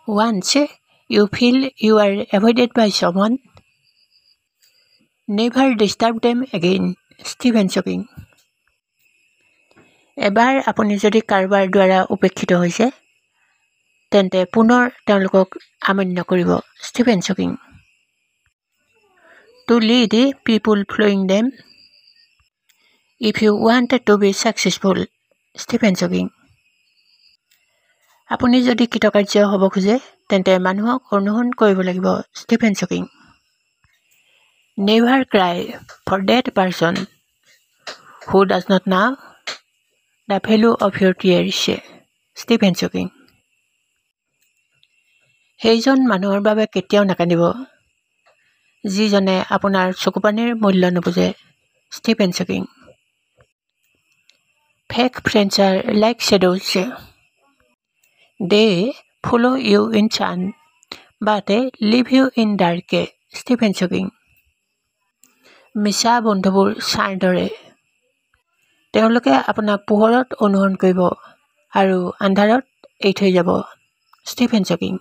Once you feel you are avoided by someone, never disturb them again. Stephen Hawking. এবাৰ আপুনি যদি কাৰোবাৰ দ্বাৰা উপেক্ষিত হৈছে তেন্তে পুনৰ তেওঁলোকক আমান্য কৰিব। Stephen Hawking. To lead people following them. If you want to be successful. Stephen Hawking. আপুনি যদি কৃতকাৰ্য হ'ব খোজে তেন্তে মানুহক অনুসৰণ কৰিব লাগিব। Stephen Hawking. Never cry for that person who does not know the value of your tears. Stephen Hawking. সেইজন মানুহৰ বাবে কেতিয়াও নাকান্দিব যিজনে আপোনাৰ চকুপানীৰ মূল্য নুবুজে। Stephen Hawking. Fake friends are like shadows. They follow you in sun but leave you in dark. Stephen Hawking. মিছা বন্ধুবোৰ ছাঁৰ দৰে, তেওঁলোকে আপোনাক পোহৰত অনুসৰণ কৰিব আৰু আন্ধাৰত এৰি থৈ যাব। Stephen Hawking.